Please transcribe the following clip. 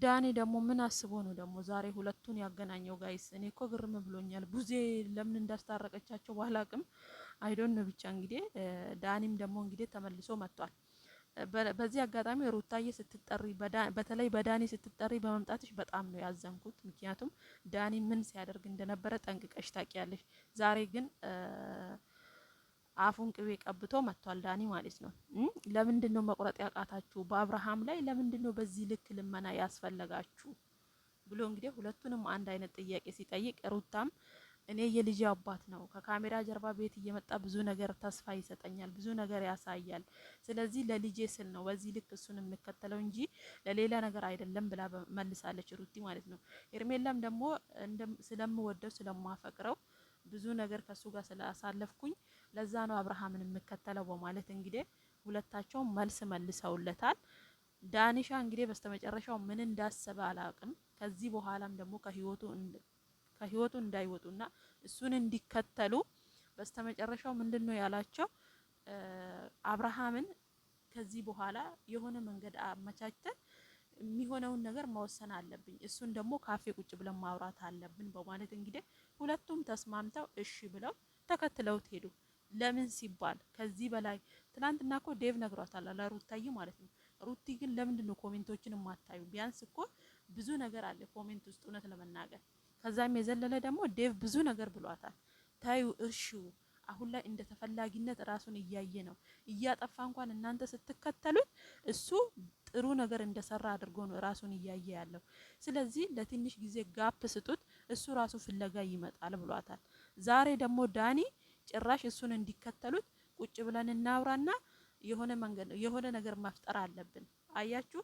ዳኒ ደግሞ ምን አስቦ ነው ደግሞ ዛሬ ሁለቱን ያገናኘው? ጋይስ እኔ እኮ ግርም ብሎኛል። ቡዜ ለምን እንዳስታረቀቻቸው ባላቅም አይዶን ነው ብቻ እንግዲህ ዳኒም ደግሞ እንግዲህ ተመልሶ መጥቷል። በዚህ አጋጣሚ ሩታዬ ስትጠሪ በተለይ በዳኒ ስትጠሪ በመምጣትሽ በጣም ነው ያዘንኩት። ምክንያቱም ዳኒ ምን ሲያደርግ እንደነበረ ጠንቅቀሽ ታውቂያለሽ። ዛሬ ግን አፉን ቅቤ ቀብቶ መጥቷል ዳኒ ማለት ነው። ለምንድን ነው መቁረጥ ያቃታችሁ? በአብርሃም ላይ ለምንድን ነው በዚህ ልክ ልመና ያስፈለጋችሁ ብሎ እንግዲህ ሁለቱንም አንድ አይነት ጥያቄ ሲጠይቅ ሩታም እኔ የልጅ አባት ነው ከካሜራ ጀርባ ቤት እየመጣ ብዙ ነገር ተስፋ ይሰጠኛል፣ ብዙ ነገር ያሳያል። ስለዚህ ለልጄ ስል ነው በዚህ ልክ እሱን የምከተለው እንጂ ለሌላ ነገር አይደለም ብላ መልሳለች ሩቲ ማለት ነው። ሄርሜላም ደግሞ ስለምወደው ስለማፈቅረው ብዙ ነገር ከሱ ጋር ስላሳለፍኩኝ ለዛ ነው አብርሃምን የምከተለው በማለት እንግዲህ ሁለታቸው መልስ መልሰውለታል። ዳኒሻ እንግዲህ በስተመጨረሻው ምን እንዳሰበ አላቅም። ከዚህ በኋላም ደግሞ ከህይወቱ እንዳይወጡና እሱን እንዲከተሉ በስተመጨረሻው ምንድነው ያላቸው? አብርሃምን ከዚህ በኋላ የሆነ መንገድ አመቻችተን የሚሆነውን ነገር መወሰን አለብኝ፣ እሱን ደግሞ ካፌ ቁጭ ብለን ማውራት አለብን በማለት እንግዲህ ሁለቱም ተስማምተው እሺ ብለው ተከትለውት ሄዱ። ለምን ሲባል ከዚህ በላይ ትናንትና እኮ ዴቭ ነግሯታል ለሩታዬ ማለት ነው። ሩቲ ግን ለምንድን ነው ኮሜንቶችን የማታዩ? ቢያንስ እኮ ብዙ ነገር አለ ኮሜንት ውስጥ እውነት ለመናገር። ከዛም የዘለለ ደግሞ ዴቭ ብዙ ነገር ብሏታል። ታዩ እርሺው አሁን ላይ እንደ ተፈላጊነት ራሱን እያየ ነው። እያጠፋ እንኳን እናንተ ስትከተሉት እሱ ጥሩ ነገር እንደሰራ አድርጎ ነው ራሱን እያየ ያለው። ስለዚህ ለትንሽ ጊዜ ጋፕ ስጡት፣ እሱ ራሱ ፍለጋ ይመጣል ብሏታል። ዛሬ ደግሞ ዳኒ ጭራሽ እሱን እንዲከተሉት ቁጭ ብለን እናውራና የሆነ መንገድ የሆነ ነገር መፍጠር አለብን። አያችሁ